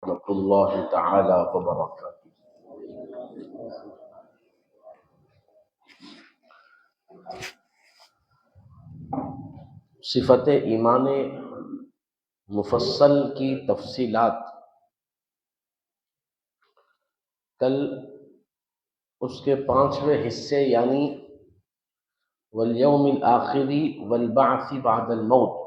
ورحمۃ اللہ تعالی وبرکاتہ۔ صفت ایمان مفصل کی تفصیلات کل اس کے 5ویں حصے یعنی والیوم الآخری والبعث بعد الموت،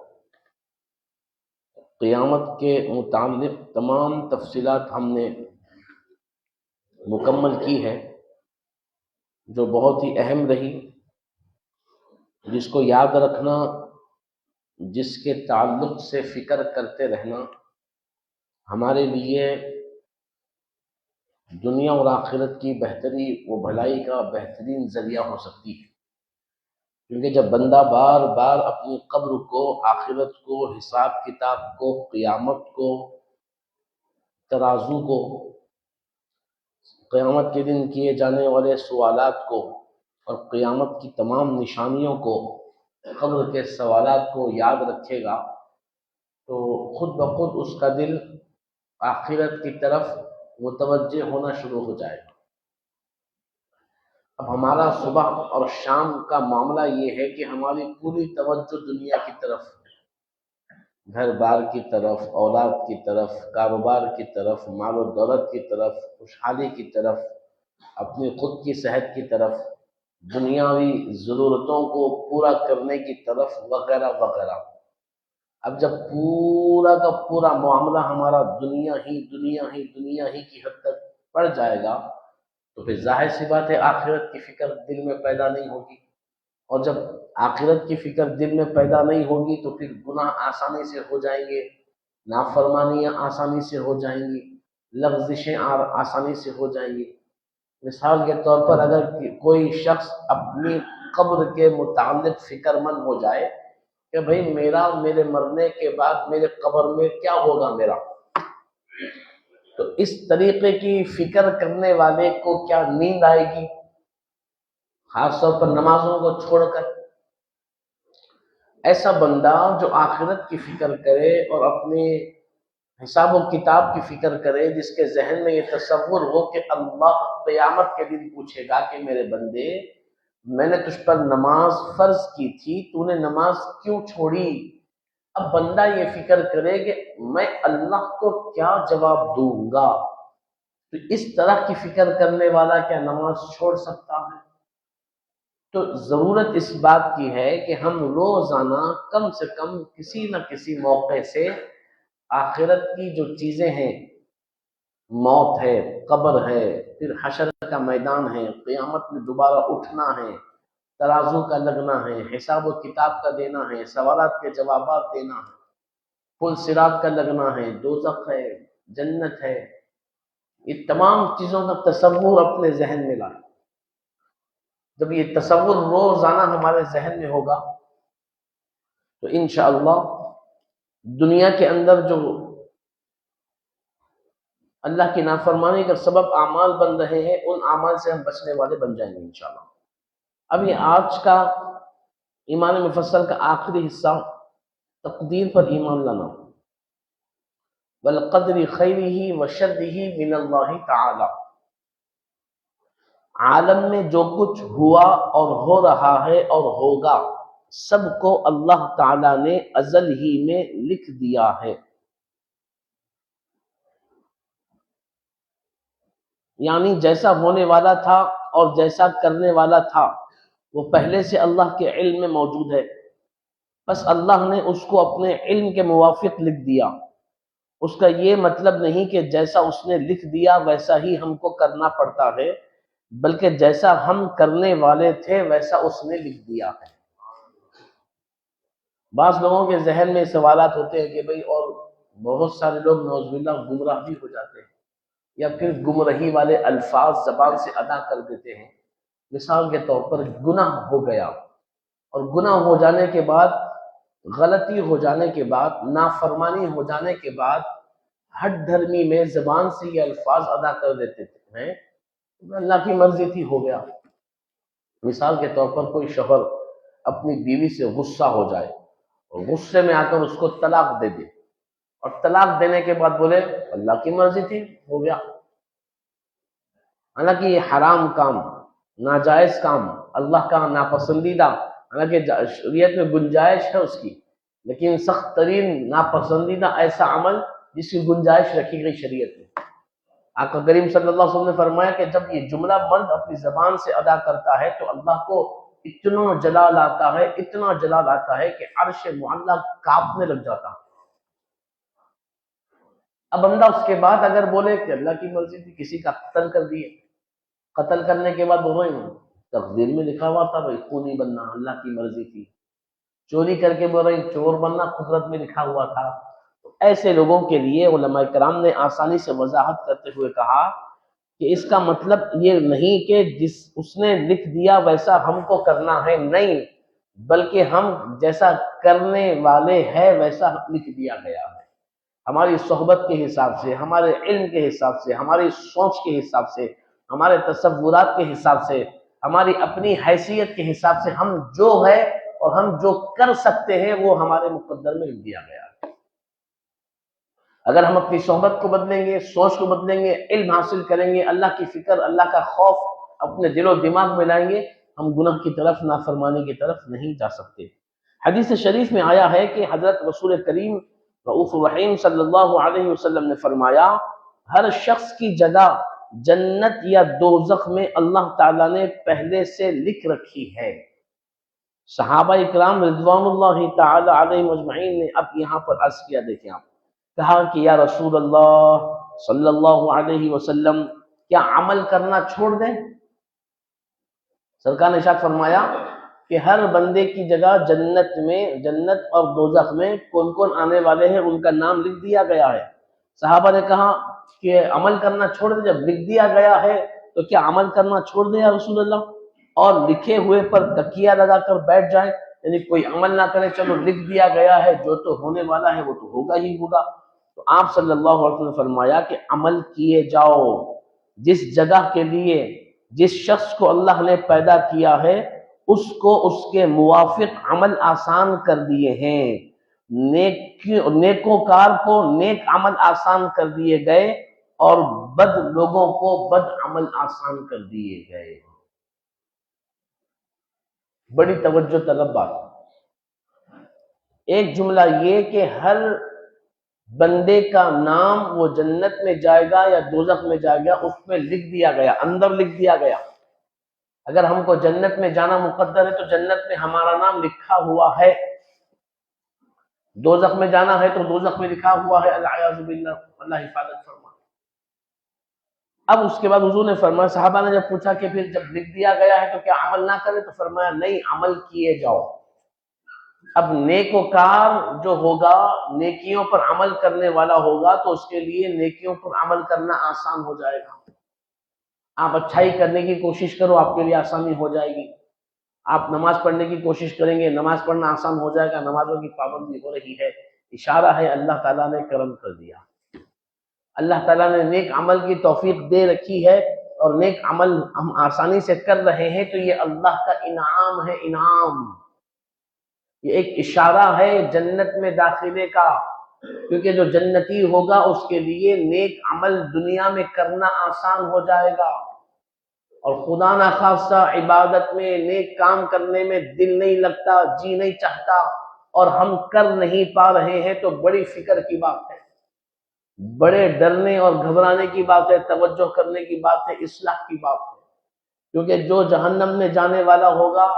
قیامت کے متعلق تمام تفصیلات ہم نے مکمل کی ہے، جو بہت ہی اہم رہی، جس کو یاد رکھنا، جس کے تعلق سے فکر کرتے رہنا ہمارے لیے دنیا اور آخرت کی بہتری و بھلائی کا بہترین ذریعہ ہو سکتی ہے۔ کیونکہ جب بندہ بار بار اپنی قبر کو، آخرت کو، حساب کتاب کو، قیامت کو، ترازو کو، قیامت کے دن کیے جانے والے سوالات کو اور قیامت کی تمام نشانیوں کو، قبر کے سوالات کو یاد رکھے گا تو خود بخود اس کا دل آخرت کی طرف متوجہ ہونا شروع ہو جائے گا۔ اب ہمارا صبح اور شام کا معاملہ یہ ہے کہ ہماری پوری توجہ دنیا کی طرف، گھر بار کی طرف، اولاد کی طرف، کاروبار کی طرف، مال و دولت کی طرف، خوشحالی کی طرف، اپنی خود کی صحت کی طرف، دنیاوی ضرورتوں کو پورا کرنے کی طرف، وغیرہ وغیرہ۔ اب جب پورا کا پورا معاملہ ہمارا دنیا ہی کی حد تک پڑ جائے گا تو پھر ظاہر سی بات ہے آخرت کی فکر دل میں پیدا نہیں ہوگی، اور جب آخرت کی فکر دل میں پیدا نہیں ہوگی تو پھر گناہ آسانی سے ہو جائیں گے، نافرمانیاں آسانی سے ہو جائیں گی، لغزشیں آسانی سے ہو جائیں گی۔ مثال کے طور پر اگر کوئی شخص اپنی قبر کے متعلق فکر مند ہو جائے کہ بھئی میرے مرنے کے بعد میرے قبر میں کیا ہوگا میرا، تو اس طریقے کی فکر کرنے والے کو کیا نیند آئے گی؟ خاص طور پر نمازوں کو چھوڑ کر۔ ایسا بندہ جو آخرت کی فکر کرے اور اپنے حساب و کتاب کی فکر کرے، جس کے ذہن میں یہ تصور ہو کہ اللہ قیامت کے دن پوچھے گا کہ میرے بندے، میں نے تجھ پر نماز فرض کی تھی، تو نے نماز کیوں چھوڑی؟ اب بندہ یہ فکر کرے کہ میں اللہ کو کیا جواب دوں گا، تو اس طرح کی فکر کرنے والا کیا نماز چھوڑ سکتا ہے؟ تو ضرورت اس بات کی ہے کہ ہم روزانہ کم سے کم کسی نہ کسی موقع سے آخرت کی جو چیزیں ہیں، موت ہے، قبر ہے، پھر حشر کا میدان ہے، قیامت میں دوبارہ اٹھنا ہے، ترازو کا لگنا ہے، حساب و کتاب کا دینا ہے، سوالات کے جوابات دینا ہے، پل صراط کا لگنا ہے، دوزخ ہے، جنت ہے، یہ تمام چیزوں کا تصور اپنے ذہن میں لائیں۔ جب یہ تصور روزانہ ہمارے ذہن میں ہوگا تو انشاءاللہ دنیا کے اندر جو اللہ کی نافرمانی کا سبب اعمال بن رہے ہیں، ان اعمال سے ہم بچنے والے بن جائیں گے انشاءاللہ۔ اب یہ آج کا ایمان مفصل کا آخری حصہ، تقدیر پر ایمان لانا، والقدر خیرہ وشرہ من اللہ تعالی۔ عالم میں جو کچھ ہوا اور ہو رہا ہے اور ہوگا، سب کو اللہ تعالی نے ازل ہی میں لکھ دیا ہے، یعنی جیسا ہونے والا تھا اور جیسا کرنے والا تھا وہ پہلے سے اللہ کے علم میں موجود ہے، بس اللہ نے اس کو اپنے علم کے موافق لکھ دیا۔ اس کا یہ مطلب نہیں کہ جیسا اس نے لکھ دیا ویسا ہی ہم کو کرنا پڑتا ہے، بلکہ جیسا ہم کرنے والے تھے ویسا اس نے لکھ دیا ہے۔ بعض لوگوں کے ذہن میں سوالات ہوتے ہیں کہ بھئی، اور بہت سارے لوگ نعوذ باللہ گمراہ بھی ہو جاتے ہیں، یا پھر گمراہی والے الفاظ زبان سے ادا کر دیتے ہیں۔ مثال کے طور پر گناہ ہو گیا، اور گناہ ہو جانے کے بعد، غلطی ہو جانے کے بعد، نافرمانی ہو جانے کے بعد ہٹ دھرمی میں زبان سے یہ الفاظ ادا کر دیتے ہیں، اللہ کی مرضی تھی، ہو گیا۔ مثال کے طور پر کوئی شوہر اپنی بیوی سے غصہ ہو جائے اور غصے میں آ کر اس کو طلاق دے دے، اور طلاق دینے کے بعد بولے اللہ کی مرضی تھی, ہو گیا. حالانکہ یہ حرام کام, ناجائز کام, اللہ کا ناپسندیدہ, حالانکہ شریعت میں گنجائش ہے اس کی, لیکن سخت ترین ناپسندیدہ ایسا عمل جس کی گنجائش رکھی گئی شریعت میں. آقا کریم صلی اللہ علیہ وسلم نے فرمایا کہ جب یہ جملہ مرد اپنی زبان سے ادا کرتا ہے تو اللہ کو اتنا جلال آتا ہے, اتنا جلال آتا ہے کہ عرش معلیٰ کانپنے لگ جاتا. اب بندہ اس کے بعد اگر بولے کہ اللہ کی مرضی تھی, کسی کا قتل کر دیے, قتل کرنے کے بعد بولو تقدیر میں لکھا ہوا تھا بھائی خونی بننا, اللہ کی مرضی تھی. چوری کر کے بول رہے چور بننا قدرت میں لکھا ہوا تھا. تو ایسے لوگوں کے لیے علماء کرام نے آسانی سے وضاحت کرتے ہوئے کہا کہ اس کا مطلب یہ نہیں کہ جس اس نے لکھ دیا ویسا ہم کو کرنا ہے, نہیں, بلکہ ہم جیسا کرنے والے ہیں ویسا لکھ دیا گیا ہے. ہماری صحبت کے حساب سے, ہمارے علم کے حساب سے, ہماری سوچ کے حساب سے, ہمارے تصورات کے حساب سے, ہماری اپنی حیثیت کے حساب سے ہم جو ہے اور ہم جو کر سکتے ہیں وہ ہمارے مقدر میں لکھ دیا گیا ہے. اگر ہم اپنی صحبت کو بدلیں گے, سوچ کو بدلیں گے, علم حاصل کریں گے, اللہ کی فکر, اللہ کا خوف اپنے دل و دماغ میں لائیں گے, ہم گناہ کی طرف, نافرمانی کی طرف نہیں جا سکتے. حدیث شریف میں آیا ہے کہ حضرت رسول کریم رؤوف الرحیم صلی اللہ علیہ وسلم نے فرمایا ہر شخص کی جگہ جنت یا دوزخ میں اللہ تعالیٰ نے پہلے سے لکھ رکھی ہے. صحابہ اکرام رضوان اللہ تعالی علیہ اجمعین نے اب یہاں پر عرض کیا, دیکھیں آپ, کہا کہ یا رسول اللہ صلی اللہ علیہ وسلم کیا عمل کرنا چھوڑ دیں؟ سرکار نے ارشاد فرمایا کہ ہر بندے کی جگہ جنت میں, جنت اور دوزخ میں کون کون آنے والے ہیں ان کا نام لکھ دیا گیا ہے. صحابہ نے کہا کہ عمل کرنا چھوڑ دیں, جب لکھ دیا گیا ہے تو کیا عمل کرنا چھوڑ دیں یا رسول اللہ, اور لکھے ہوئے پر تکیہ لگا کر بیٹھ جائیں, یعنی کوئی عمل نہ کرے, چلو لکھ دیا گیا ہے جو تو ہونے والا ہے وہ تو ہوگا ہی ہوگا. تو آپ صلی اللہ علیہ وسلم نے فرمایا کہ عمل کیے جاؤ, جس جگہ کے لیے جس شخص کو اللہ نے پیدا کیا ہے اس کو اس کے موافق عمل آسان کر دیے ہیں. نیکوکار کو نیک عمل آسان کر دیے گئے اور بد لوگوں کو بد عمل آسان کر دیے گئے. بڑی توجہ طلب بات. ایک جملہ یہ کہ ہر بندے کا نام وہ جنت میں جائے گا یا دوزخ میں جائے گا اس میں لکھ دیا گیا, اندر لکھ دیا گیا. اگر ہم کو جنت میں جانا مقدر ہے تو جنت میں ہمارا نام لکھا ہوا ہے, دوزخ میں جانا ہے تو دوزخ میں لکھا ہوا ہے, العیاذ باللہ, اللہ حفاظت فرمائے. اب اس کے بعد حضور نے فرمایا, صحابہ نے جب پوچھا کہ پھر جب لکھ دیا گیا ہے تو کیا عمل نہ کرے, تو فرمایا نہیں, عمل کیے جاؤ. اب نیکوکار جو ہوگا, نیکیوں پر عمل کرنے والا ہوگا تو اس کے لیے نیکیوں پر عمل کرنا آسان ہو جائے گا. آپ اچھائی کرنے کی کوشش کرو, آپ کے لیے آسانی ہو جائے گی. آپ نماز پڑھنے کی کوشش کریں گے, نماز پڑھنا آسان ہو جائے گا, نمازوں کی پابندی ہو رہی ہے. اشارہ ہے اللہ تعالیٰ نے کرم کر دیا, اللہ تعالیٰ نے نیک عمل کی توفیق دے رکھی ہے اور نیک عمل ہم آسانی سے کر رہے ہیں, تو یہ اللہ کا انعام ہے, انعام. یہ ایک اشارہ ہے جنت میں داخلے کا, کیونکہ جو جنتی ہوگا اس کے لیے نیک عمل دنیا میں کرنا آسان ہو جائے گا, اور خدا نہ خواستہ عبادت میں, نیک کام کرنے میں دل نہیں لگتا, جی نہیں چاہتا, اور ہم کر نہیں پا رہے ہیں, تو بڑی فکر کی بات ہے, بڑے ڈرنے اور گھبرانے کی بات ہے, توجہ کرنے کی بات ہے, اصلاح کی بات ہے. کیونکہ جو جہنم میں جانے والا ہوگا,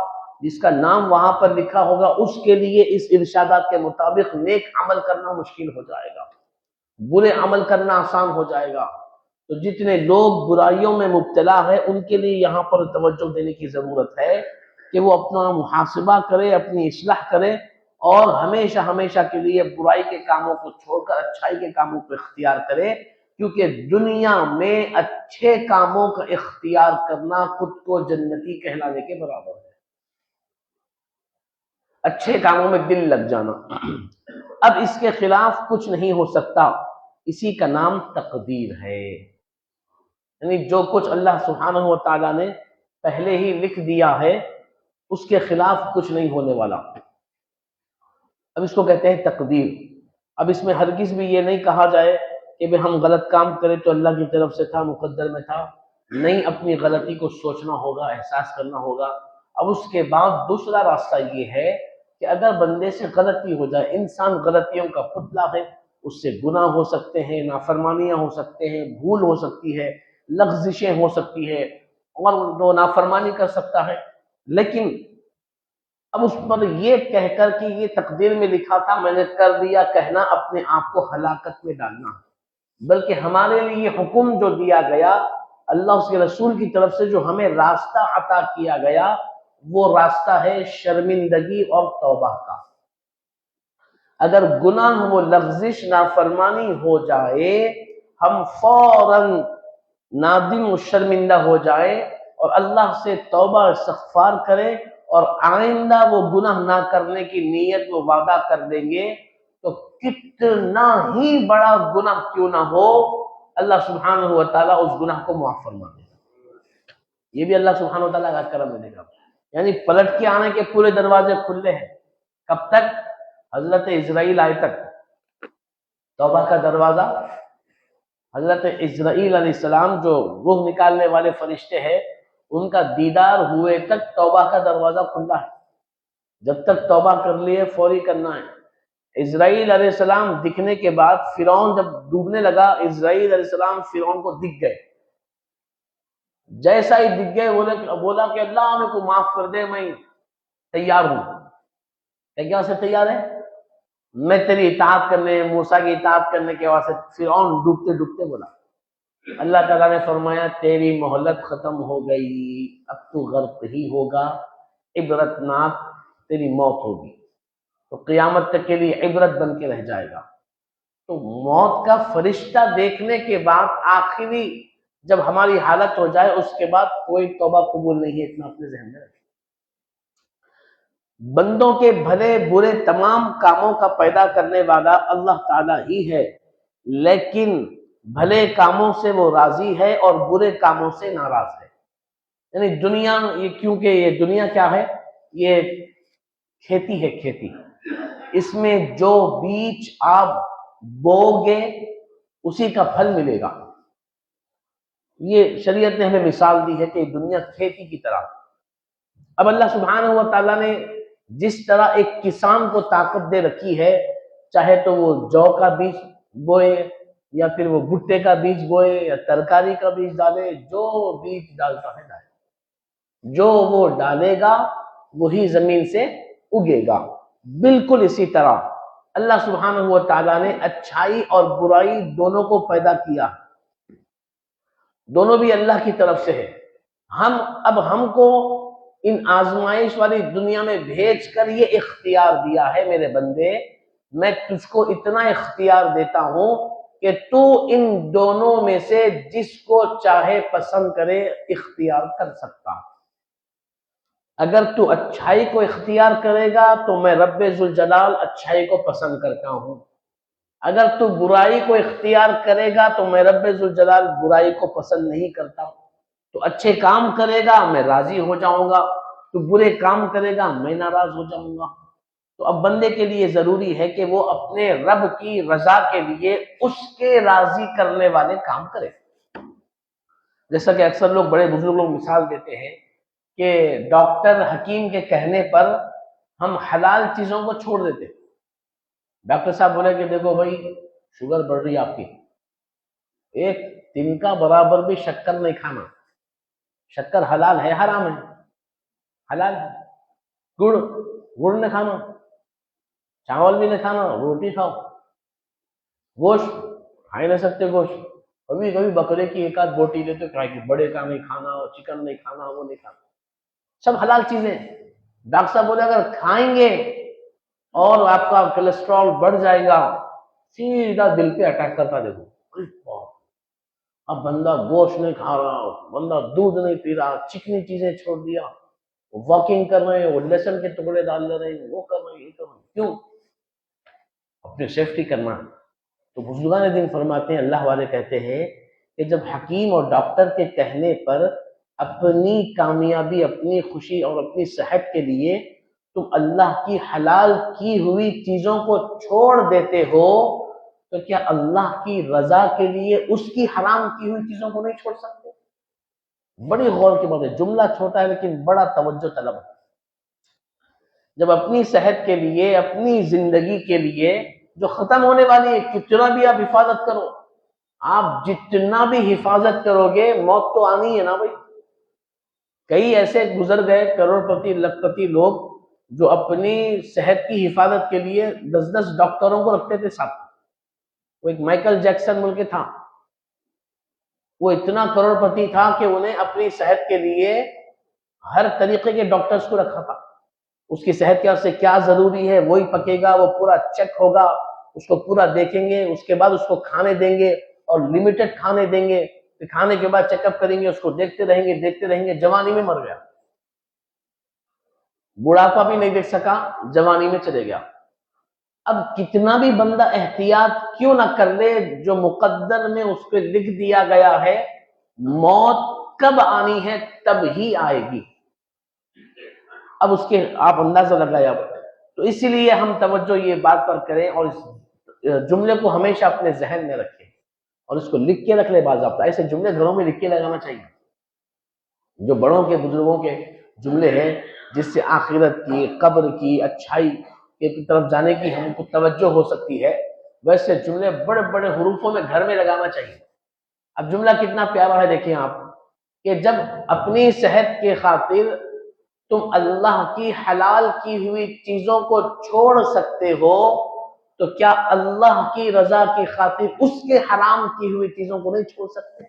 جس کا نام وہاں پر لکھا ہوگا, اس کے لیے اس ارشادات کے مطابق نیک عمل کرنا مشکل ہو جائے گا, برے عمل کرنا آسان ہو جائے گا. تو جتنے لوگ برائیوں میں مبتلا ہیں ان کے لیے یہاں پر توجہ دینے کی ضرورت ہے کہ وہ اپنا محاسبہ کرے, اپنی اصلاح کرے, اور ہمیشہ ہمیشہ کے لیے برائی کے کاموں کو چھوڑ کر اچھائی کے کاموں کو اختیار کرے, کیونکہ دنیا میں اچھے کاموں کا اختیار کرنا خود کو جنتی کہلانے کے برابر ہے, اچھے کاموں میں دل لگ جانا. اب اس کے خلاف کچھ نہیں ہو سکتا, اسی کا نام تقدیر ہے. یعنی جو کچھ اللہ سبحانہ و تعالیٰ نے پہلے ہی لکھ دیا ہے اس کے خلاف کچھ نہیں ہونے والا. اب اس کو کہتے ہیں تقدیر. اب اس میں ہرگز بھی یہ نہیں کہا جائے کہ بھئی ہم غلط کام کریں تو اللہ کی طرف سے تھا، مقدر میں تھا، نہیں، اپنی غلطی کو سوچنا ہوگا، احساس کرنا ہوگا۔ اب اس کے بعد دوسرا راستہ یہ ہے کہ اگر بندے سے غلطی ہو جائے، انسان غلطیوں کا پتلا ہے، اس سے گناہ ہو سکتے ہیں، نافرمانیاں ہو سکتے ہیں، بھول ہو سکتی ہے، لغزشیں ہو سکتی ہے، اور وہ نافرمانی کر سکتا ہے، لیکن اب اس پر یہ کہہ کر کہ یہ تقدیر میں لکھا تھا میں نے کر دیا، کہنا اپنے آپ کو ہلاکت میں ڈالنا ہے۔ بلکہ ہمارے لیے یہ حکم جو دیا گیا اللہ اس کے رسول کی طرف سے، جو ہمیں راستہ عطا کیا گیا، وہ راستہ ہے شرمندگی اور توبہ کا۔ اگر گناہ و لغزش نافرمانی ہو جائے، ہم فوراً نادم و شرمندہ ہو جائے اور اللہ سے توبہ استغفار کریں اور آئندہ وہ گناہ نہ کرنے کی نیت و وعدہ کر دیں گے، تو کتنا ہی بڑا گناہ کیوں نہ ہو، اللہ سبحانہ و تعالیٰ اس گناہ کو معاف فرما دے گا۔ یہ بھی اللہ سبحانہ و تعالیٰ کا کرم ملے گا، یعنی پلٹ کے آنے کے پورے دروازے کھلے ہیں۔ کب تک؟ حضرت اسرائیل آئے تک توبہ کا دروازہ، حضرت اسرائیل علیہ السلام جو روح نکالنے والے فرشتے ہیں، ان کا دیدار ہوئے تک توبہ کا دروازہ کھلا ہے۔ جب تک توبہ کر لیے فوری کرنا ہے۔ اسرائیل علیہ السلام دکھنے کے بعد فرعون جب ڈوبنے لگا، اسرائیل علیہ السلام فرعون کو دکھ گئے، جیسا ہی دکھ گئے بولا کہ اللہ ہمیں کو معاف کر دے، میں تیار ہوں۔ کیا سے تیار ہے؟ میں تیری اطاعت کرنے، موسیٰ کی اطاعت کرنے کے واسطے۔ فرعون ڈوبتے ڈوبتے بولا، اللہ تعالیٰ نے فرمایا تیری مہلت ختم ہو گئی، اب تو غرق ہی ہوگا، عبرت ناک تیری موت ہوگی، تو قیامت تک کے لیے عبرت بن کے رہ جائے گا۔ تو موت کا فرشتہ دیکھنے کے بعد آخری جب ہماری حالت ہو جائے، اس کے بعد کوئی توبہ قبول نہیں ہے، اتنا اپنے ذہن میں رکھیں۔ بندوں کے بھلے برے تمام کاموں کا پیدا کرنے والا اللہ تعالیٰ ہی ہے، لیکن بھلے کاموں سے وہ راضی ہے اور برے کاموں سے ناراض ہے۔ یعنی دنیا، یہ کیونکہ یہ دنیا کیا ہے؟ یہ کھیتی ہے، کھیتی، اس میں جو بیج آپ بوگے اسی کا پھل ملے گا۔ یہ شریعت نے ہمیں مثال دی ہے کہ دنیا کھیتی کی طرح۔ اب اللہ سبحانہ و تعالیٰ نے جس طرح ایک کسان کو طاقت دے رکھی ہے، چاہے تو وہ جو کا بیج بوئے یا پھر وہ بھٹے کا بیج بوئے یا ترکاری کا بیج ڈالے، جو بیج ڈالتا ہے ڈالے، جو وہ ڈالے گا وہی زمین سے اگے گا۔ بالکل اسی طرح اللہ سبحانہ و تعالیٰ نے اچھائی اور برائی دونوں کو پیدا کیا، دونوں بھی اللہ کی طرف سے ہے۔ اب ہم کو ان آزمائش والی دنیا میں بھیج کر یہ اختیار دیا ہے، میرے بندے میں تجھ کو اتنا اختیار دیتا ہوں کہ تو ان دونوں میں سے جس کو چاہے پسند کرے اختیار کر سکتا۔ اگر تو اچھائی کو اختیار کرے گا تو میں رب ذوالجلال اچھائی کو پسند کرتا ہوں، اگر تو برائی کو اختیار کرے گا تو میں رب ذوالجلال برائی کو پسند نہیں کرتا۔ تو اچھے کام کرے گا میں راضی ہو جاؤں گا، تو برے کام کرے گا میں ناراض ہو جاؤں گا۔ تو اب بندے کے لیے ضروری ہے کہ وہ اپنے رب کی رضا کے لیے اس کے راضی کرنے والے کام کرے۔ جیسا کہ اکثر لوگ، بڑے بزرگ لوگ مثال دیتے ہیں کہ ڈاکٹر حکیم کے کہنے پر ہم حلال چیزوں کو چھوڑ دیتے۔ ڈاکٹر صاحب بولے کہ دیکھو بھائی شوگر بڑھ رہی ہے آپ کی، ایک دن کا برابر بھی شکر نہیں کھانا، شکر حلال ہے حرام ہے؟ حلال ہے۔ گڑ نہیں کھانا، چاول بھی نہیں کھانا، روٹی کھاؤ۔ گوشت کھا ہی نہیں سکتے، گوشت کبھی کبھی بکرے کی ایک آدھ بوٹی لیتے، بڑے کا نہیں کھانا، اور چکن نہیں کھانا، وہ نہیں کھانا، سب حلال چیزیں۔ ڈاکٹر صاحب بولے اگر کھائیں گے اور آپ کا کولیسٹرول بڑھ جائے گا، سیدھا دل پہ اٹیک کرتا۔ دیکھو اب بندہ گوشت نہیں کھا رہا، بندہ دودھ نہیں پی رہا، چکنی چیزیں چھوڑ دیا، واکنگ کر رہے ہیں، وہ لہسن کے ٹکڑے ڈال لے رہے ہیں، وہ کر رہے ہیں، یہ کر رہے ہیں، کیوں؟ اپنی سیفٹی کرنا۔ تو بزرگان دین فرماتے ہیں، اللہ والے کہتے ہیں کہ جب حکیم اور ڈاکٹر کے کہنے پر اپنی کامیابی، اپنی خوشی اور اپنی صحت کے لیے تم اللہ کی حلال کی ہوئی چیزوں کو چھوڑ دیتے ہو تو کیا اللہ کی رضا کے لیے اس کی حرام کی ہوئی چیزوں کو نہیں چھوڑ سکتے؟ بڑی غور کی بات ہے، جملہ چھوٹا ہے لیکن بڑا توجہ طلب ہے۔ جب اپنی صحت کے لیے، اپنی زندگی کے لیے جو ختم ہونے والی ہے، کتنا بھی آپ حفاظت کرو، آپ جتنا بھی حفاظت کرو گے موت تو آنی ہے نا بھائی۔ کئی ایسے گزر گئے کروڑ پتی لکھ پتی لوگ جو اپنی صحت کی حفاظت کے لیے 10 ڈاکٹروں کو رکھتے تھے ساتھ۔ وہ ایک مائیکل جیکسن ملک تھا، وہ اتنا کروڑ پتی تھا کہ انہیں اپنی صحت کے لیے ہر طریقے کے ڈاکٹرز کو رکھا تھا۔ اس کی صحت کے واسطے کیا ضروری ہے وہی پکے گا، وہ پورا چیک ہوگا، اس کو پورا دیکھیں گے، اس کے بعد اس کو کھانے دیں گے اور لمیٹڈ کھانے دیں گے، پھر کھانے کے بعد چیک اپ کریں گے، اس کو دیکھتے رہیں گے، جوانی میں مر گیا، بڑھاپا بھی نہیں دیکھ سکا، جوانی میں چلے گیا۔ اب کتنا بھی بندہ احتیاط کیوں نہ کر لے، جو مقدر میں اس پہ لکھ دیا گیا ہے موت کب آنی ہے تب ہی آئے گی۔ اب اس کے آپ اندازہ لگایا، تو اسی لیے ہم توجہ یہ بات پر کریں اور اس جملے کو ہمیشہ اپنے ذہن میں رکھیں اور اس کو لکھ کے رکھ لیں باضابطہ۔ ایسے جملے گھروں میں لکھ کے لگانا چاہیے، جو بڑوں کے بزرگوں کے جملے ہیں جس سے آخرت کی، قبر کی، اچھائی کی طرف جانے کی ہم کو توجہ ہو سکتی ہے، ویسے جملے بڑے بڑے حروفوں میں گھر میں لگانا چاہیے۔ اب جملہ کتنا پیارا ہے دیکھیں آپ، کہ جب اپنی صحت کے خاطر تم اللہ کی حلال کی ہوئی چیزوں کو چھوڑ سکتے ہو تو کیا اللہ کی رضا کی خاطر اس کے حرام کی ہوئی چیزوں کو نہیں چھوڑ سکتے؟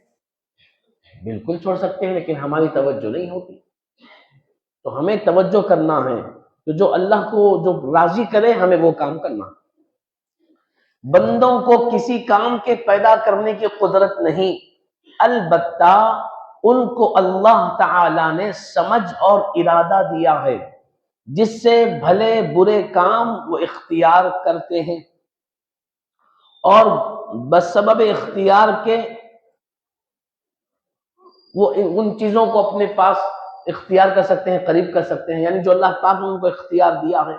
بالکل چھوڑ سکتے ہیں، لیکن ہماری توجہ نہیں ہوتی۔ تو ہمیں توجہ کرنا ہے کہ جو اللہ کو جو راضی کرے ہمیں وہ کام کرنا۔ بندوں کو کسی کام کے پیدا کرنے کی قدرت نہیں، البتہ ان کو اللہ تعالی نے سمجھ اور ارادہ دیا ہے جس سے بھلے برے کام وہ اختیار کرتے ہیں، اور بسبب اختیار کے وہ ان چیزوں کو اپنے پاس اختیار کر سکتے ہیں، قریب کر سکتے ہیں، یعنی جو اللہ پاک نے ان کو اختیار دیا ہے۔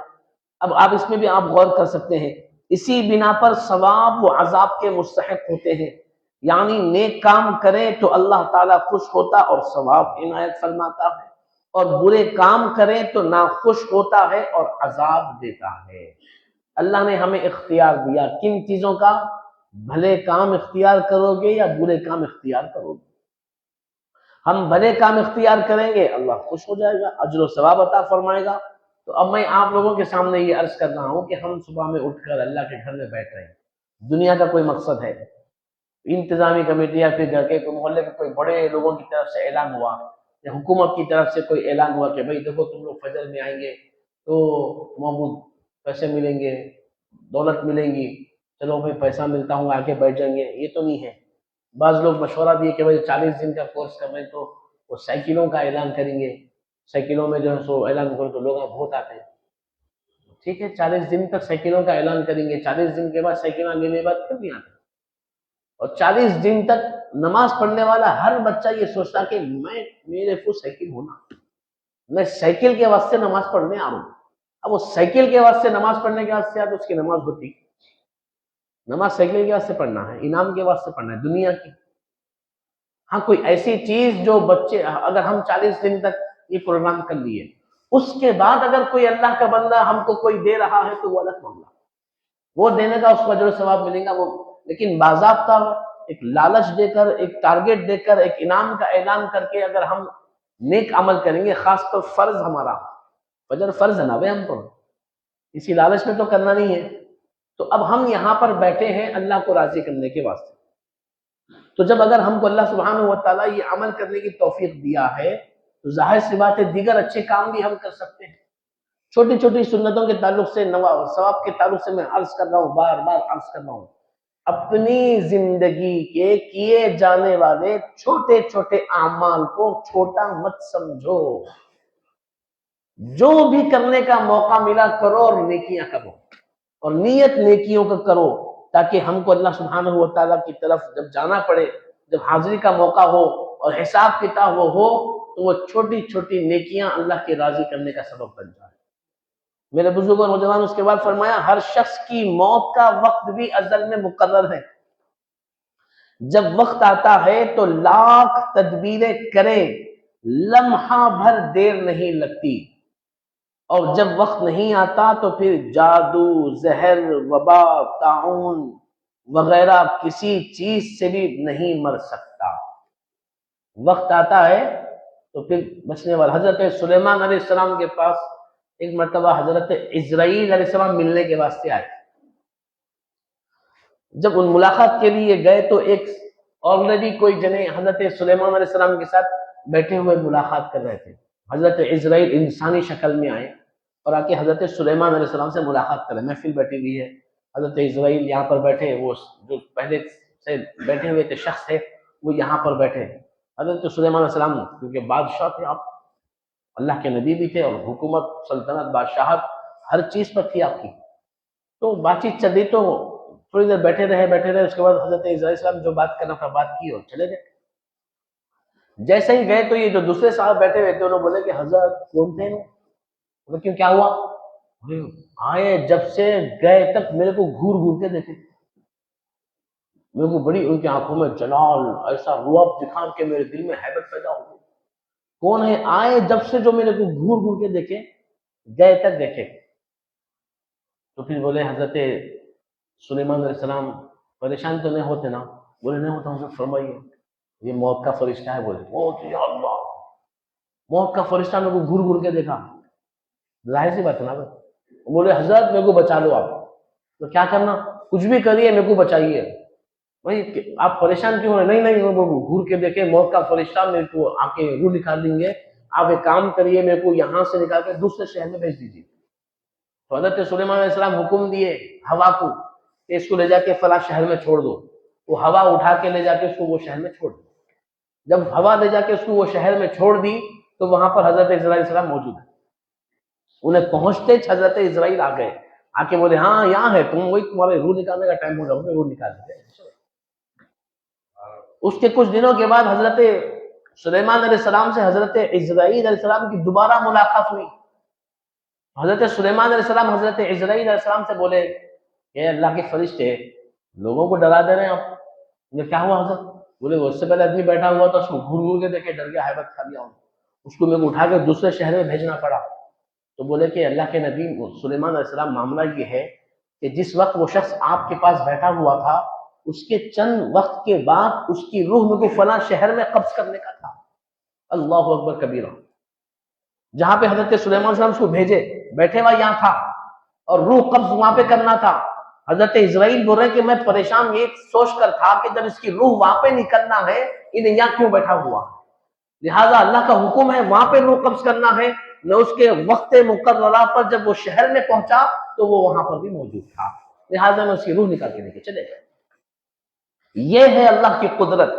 اب آپ اس میں بھی آپ غور کر سکتے ہیں، اسی بنا پر ثواب و عذاب کے مستحق ہوتے ہیں، یعنی نیک کام کریں تو اللہ تعالیٰ خوش ہوتا اور ثواب عنایت فرماتا ہے، اور برے کام کریں تو ناخوش ہوتا ہے اور عذاب دیتا ہے۔ اللہ نے ہمیں اختیار دیا کن چیزوں کا؟ بھلے کام اختیار کرو گے یا برے کام اختیار کرو گے۔ ہم بھلے کام اختیار کریں گے اللہ خوش ہو جائے گا، اجر و ثواب عطا فرمائے گا۔ تو اب میں آپ لوگوں کے سامنے یہ عرض کر رہا ہوں کہ ہم صبح میں اٹھ کر اللہ کے گھر میں بیٹھ رہے ہیں، دنیا کا کوئی مقصد ہے، انتظامی کمیٹی یا پھر گھر کے محلے کے کوئی بڑے لوگوں کی طرف سے اعلان ہوا یا حکومت کی طرف سے کوئی اعلان ہوا کہ بھائی دیکھو تم لوگ فجر میں آئیں گے تو محمود پیسے ملیں گے، دولت ملیں گی، چلو بھائی پیسہ ملتا ہوں آگے بیٹھ جائیں گے، یہ تو نہیں ہے۔ بعض لوگ مشورہ دیے کہ بھائی 40 دن کا کورس کر رہے ہیں تو وہ سائیکلوں کا اعلان کریں گے، سائیکلوں میں جو ہے سو اعلان کرو تو لوگ بہت آتے ہیں، ٹھیک ہے 40 دن تک سائیکلوں کا اعلان کریں گے، 40 دن کے بعد سائیکلیں لینے کے بعد پھر نہیں آتے، اور 40 دن تک نماز پڑھنے والا ہر بچہ یہ سوچتا کہ میرے کو سائیکل ہونا، میں سائیکل کے واسطے نماز پڑھنے آ رہا ہوں۔ اب وہ سائیکل کے واسطے نماز پڑھنے کے واسطے آتے اس کی نماز ہوتی، نماز سائیکل کے واسطے پڑھنا ہے، انعام کے واسطے پڑھنا ہے دنیا کی۔ ہاں کوئی ایسی چیز جو بچے، اگر ہم 40 دن تک یہ پروگرام کر لیے، اس کے بعد اگر کوئی اللہ کا بندہ ہم کو کوئی دے رہا ہے تو وہ الگ معاملہ، وہ دینے کا اس کو اجر و ثواب ملے گا وہ، لیکن باضابطہ ایک لالچ دے کر، ایک ٹارگٹ دے کر، ایک انعام کا اعلان کر کے اگر ہم نیک عمل کریں گے، خاص طور فرض ہمارا فجر فرض ہے نا بھائی، ہم کو اسی لالچ میں تو کرنا نہیں ہے۔ تو اب ہم یہاں پر بیٹھے ہیں اللہ کو راضی کرنے کے واسطے، تو جب اگر ہم کو اللہ سبحانہ و تعالیٰ یہ عمل کرنے کی توفیق دیا ہے تو ظاہر سی بات ہے دیگر اچھے کام بھی ہم کر سکتے ہیں۔ چھوٹی چھوٹی سنتوں کے تعلق سے، ثواب کے تعلق سے میں عرض کر رہا ہوں، بار بار عرض کر رہا ہوں، اپنی زندگی کے کیے جانے والے چھوٹے چھوٹے اعمال کو چھوٹا مت سمجھو، جو بھی کرنے کا موقع ملا کرو اور نیکیاں کرو، اور نیت نیکیوں کا کرو، تاکہ ہم کو اللہ سبحانہ و تعالیٰ کی طرف جب جانا پڑے، جب حاضری کا موقع ہو اور حساب کتاب وہ ہو تو وہ چھوٹی چھوٹی نیکیاں اللہ کے راضی کرنے کا سبب بن جائے۔ میرے بزرگوں نوجوان اس کے بعد فرمایا ہر شخص کی موت کا وقت بھی ازل میں مقرر ہے، جب وقت آتا ہے تو لاکھ تدبیریں کرے لمحہ بھر دیر نہیں لگتی، اور جب وقت نہیں آتا تو پھر جادو، زہر، وبا، طاعون وغیرہ کسی چیز سے بھی نہیں مر سکتا۔ وقت آتا ہے تو پھر بچنے والا۔ حضرت سلیمان علیہ السلام کے پاس ایک مرتبہ حضرت عزرائیل علیہ السلام ملنے کے واسطے آئے۔ جب ان ملاقات کے لیے گئے تو ایک آلریڈی کوئی جنے حضرت سلیمان علیہ السلام کے ساتھ بیٹھے ہوئے ملاقات کر رہے تھے۔ حضرت عزرائیل انسانی شکل میں آئے اور آ کے حضرت سلیمان علیہ السلام سے ملاقات کرے۔ محفل بیٹھی ہوئی ہے، حضرت عزرائیل یہاں پر بیٹھے، وہ جو پہلے سے بیٹھے ہوئے تھے شخص تھے وہ یہاں پر بیٹھے۔ حضرت سلیمان علیہ السلام کیونکہ بادشاہ تھے، آپ اللہ کے نبی بھی تھے، اور حکومت، سلطنت، بادشاہت ہر چیز پر تھی آپ کی، تو بات چیت چل رہی، تو تھوڑی دیر بیٹھے رہے۔ اس کے بعد حضرت عزرائیل السلام جو بات کرنا تھا بات کی اور چلے گئے۔ جیسے ہی گئے تو یہ جو دوسرے صاحب بیٹھے ہوئے تھے انہوں بولے کہ حضرت کون تھے؟ کیوں، کیا ہوا؟ آئے جب سے گئے تک میرے کو گھور گھور کے دیکھے، میرے کو بڑی ان کی آنکھوں میں جلال، ایسا رعب دکھا کے میرے دل میں ہیبت پیدا ہو گئی۔ کون ہے؟ آئے جب سے جو میرے کو گھور گھور کے دیکھے، گئے تک دیکھے۔ تو پھر بولے حضرت سلیمان علیہ السلام پریشان تو نہیں ہوتے نا؟ بولے نہیں ہوتا ہوں۔ فرمائیے یہ موت کا فرشتہ ہے۔ بولے موت، یا اللہ، موت کا فرشتہ میرے کو گھور گھور کے دیکھا، ظاہر سی بات ہے نا۔ بولے حضرت میرے کو بچا لو آپ۔ تو کیا کرنا؟ کچھ بھی کریے میرے کو بچائیے۔ بھائی آپ پریشان کیوں ہیں؟ نہیں وہ گھور کے دیکھے موت کا فرشتہ میرے کو آ کے روح نکال دیں گے، آپ ایک کام کریے میرے کو یہاں سے نکال کے دوسرے شہر میں بھیج دیجیے۔ تو حضرت سلیمان علیہ السلام حکم دیے ہوا کو کہ اس کو لے جا کے فلاں شہر میں چھوڑ دو۔ وہ ہوا اٹھا کے لے جا کے اس کو وہ شہر میں چھوڑ دی۔ جب ہوا لے جا کے اس کو وہ شہر میں چھوڑ دی تو وہاں پر حضرت عزرائیل علیہ السلام موجود ہے۔ انہیں پہنچتے حضرت عزرائیل آ گئے، آ کے بولے ہاں یہاں ہے تم، وہی تمہارے روح نکالنے کا ٹائم ہو رہا ہے، روح نکال دیتے۔ اس کے کچھ دنوں کے بعد حضرت سلیمان علیہ السلام سے حضرت عزرائیل علیہ السلام کی دوبارہ ملاقات ہوئی۔ حضرت سلیمان علیہ السلام حضرت عزرائیل علیہ السلام سے بولے اے اللہ کے فرشتے، لوگوں کو ڈرا دے رہے ہیں آپ۔ کیا ہوا حضرت؟ بولے وہ اس سے پہلے آدمی بیٹھا ہوا تھا، اس کو گھور گھور کے دیکھے، ڈر گیا، ہیبت کھا لیا ہوں، اس کو میرے کو اٹھا کے دوسرے شہر میں بھیجنا پڑا۔ تو بولے کہ اللہ کے نبی سلیمان علیہ السلام، معاملہ یہ ہے کہ جس وقت وہ شخص آپ کے پاس بیٹھا ہوا تھا اس کے چند وقت کے بعد اس کی روح میں کو فلاں شہر میں قبض کرنے کا تھا۔ اللہ اکبر کبیرہ۔ جہاں پہ حضرت سلیمان علیہ السلام اس کو بھیجے، بیٹھے ہوا یہاں تھا اور روح قبض وہاں پہ کرنا تھا۔ حضرت عزرائیل بول رہے کہ میں پریشان یہ سوچ کر تھا کہ جب اس کی روح وہاں پہ نکلنا ہے انہیں یہاں کیوں بیٹھا ہوا، لہٰذا اللہ کا حکم ہے وہاں پہ روح قبض کرنا ہے۔ نہ اس کے وقت مقررہ پر جب وہ شہر میں پہنچا تو وہ وہاں پر بھی موجود تھا، لہٰذا میں اس کی روح نکال کے لے کے چلے گئے۔ یہ ہے اللہ کی قدرت،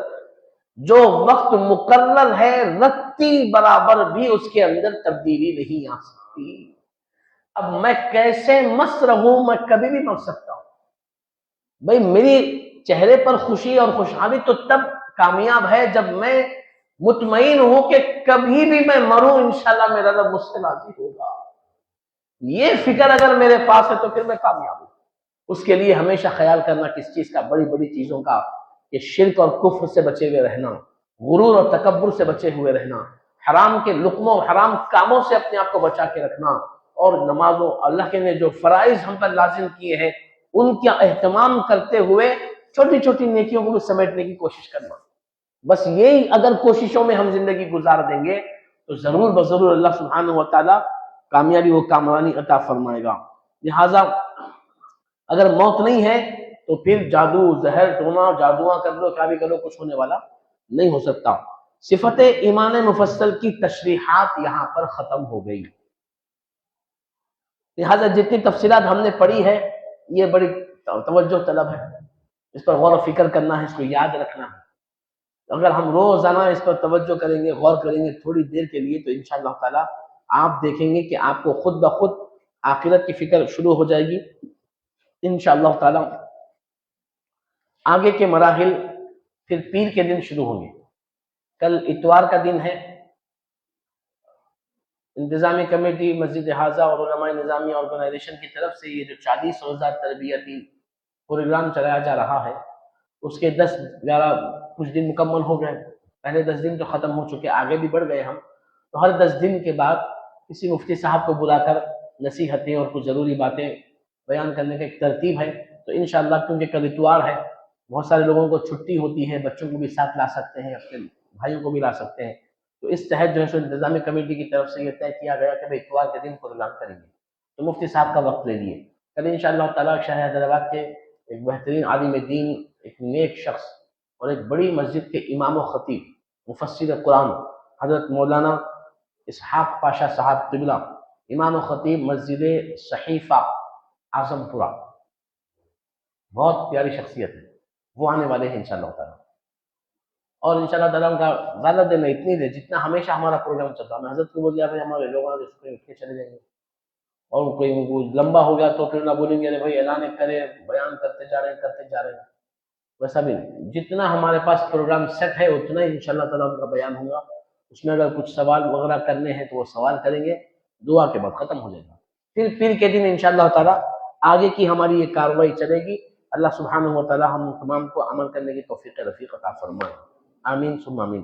جو وقت مقرر ہے رتی برابر بھی اس کے اندر تبدیلی نہیں آ سکتی۔ اب میں کیسے مست رہوں؟ میں کبھی بھی مر سکتا ہوں۔ بھئی میری چہرے پر خوشی اور خوشحالی تو تب کامیاب ہے جب میں مطمئن ہوں کہ کبھی بھی میں مروں انشاءاللہ میرا رب مجھ سے راضی ہوگا۔ یہ فکر اگر میرے پاس ہے تو پھر میں کامیاب ہوں۔ اس کے لیے ہمیشہ خیال کرنا کس چیز کا؟ بڑی بڑی چیزوں کا، کہ شرک اور کفر سے بچے ہوئے رہنا، غرور اور تکبر سے بچے ہوئے رہنا، حرام کے لقموں، حرام کاموں سے اپنے آپ کو بچا کے رکھنا، اور نمازوں، اللہ کے نے جو فرائض ہم پر لازم کیے ہیں ان کا اہتمام کرتے ہوئے چھوٹی چھوٹی نیکیوں کو بھی سمیٹنے کی کوشش کرنا۔ بس یہی اگر کوششوں میں ہم زندگی گزار دیں گے تو ضرور بضرور اللہ سبحانہ و تعالیٰ کامیابی و کامرانی عطا فرمائے گا۔ لہٰذا اگر موت نہیں ہے تو پھر جادو، زہر، ٹونا، جادواں کر لو، کیا بھی کرو، کچھ ہونے والا نہیں ہو سکتا۔ صفت ایمان مفصل کی تشریحات یہاں پر ختم ہو گئی۔ لہٰذا جتنی تفصیلات ہم نے پڑھی ہے یہ بڑی توجہ طلب ہے، اس پر غور و فکر کرنا ہے، اس کو یاد رکھنا ہے۔ اگر ہم روزانہ اس پر توجہ کریں گے، غور کریں گے تھوڑی دیر کے لیے، تو انشاءاللہ تعالی آپ دیکھیں گے کہ آپ کو خود بخود آخرت کی فکر شروع ہو جائے گی انشاءاللہ تعالی۔ آگے کے مراحل پھر پیر کے دن شروع ہوں گے۔ کل اتوار کا دن ہے، انتظامی کمیٹی مسجد حاضہ اور علماء نظامی آرگنائزیشن کی طرف سے یہ جو 40 روزہ تربیتی پروگرام چلایا جا رہا ہے، اس کے 10-11 کچھ دن مکمل ہو گئے، پہلے 10 دن تو ختم ہو چکے، آگے بھی بڑھ گئے ہم، تو ہر 10 دن کے بعد کسی مفتی صاحب کو بلا کر نصیحتیں اور کچھ ضروری باتیں بیان کرنے کا ایک ترتیب ہے۔ تو انشاءاللہ کیونکہ کل اتوار ہے، بہت سارے لوگوں کو چھٹی ہوتی ہے، بچوں کو بھی ساتھ لا سکتے ہیں، اپنے بھائیوں کو بھی لا سکتے ہیں، تو اس تحت جو ہے سو انتظامی کمیٹی کی طرف سے یہ طے کیا گیا کہ اتوار کے دن پروگرام کریں گے، تو مفتی صاحب کا وقت لے لیے۔ کل انشاءاللہ تعالیٰ شہر حیدرآباد کے ایک بہترین عالم دین، ایک نیک شخص اور ایک بڑی مسجد کے امام و خطیب مفسر قرآن حضرت مولانا اسحاق پاشا صاحب قبلہ، امام و خطیب مسجد صحیفہ اعظم پورہ، بہت پیاری شخصیت ہے، وہ آنے والے ہیں انشاءاللہ تعالیٰ۔ اور انشاءاللہ تعالیٰ ان کا زیادہ دیر نہیں، اتنی دیر جتنا ہمیشہ ہمارا پروگرام چلتا ہے۔ میں حضرت کو بول دیا بھائی ہمارے لوگ آج اس کو اٹھ کے چلے جائیں گے، اور کوئی وہ لمبا ہو گیا تو پھر نہ بولیں گے ارے بھائی اعلان کرے، بیان کرتے جا رہے ہیں، ویسا بھی نہیں، جتنا ہمارے پاس پروگرام سیٹ ہے اتنا ہی انشاءاللہ تعالیٰ ان کا بیان ہوگا۔ اس میں اگر کچھ سوال وغیرہ کرنے ہیں تو وہ سوال کریں گے، دعا کے بعد ختم ہو جائے گا، پھر کے دن انشاءاللہ تعالیٰ آگے کی ہماری یہ کارروائی چلے گی۔ اللہ سبحانہ و تعالیٰ ہم تمام کو عمل کرنے کی توفیق رفیق عطا فرمائے، آمین ثم آمین۔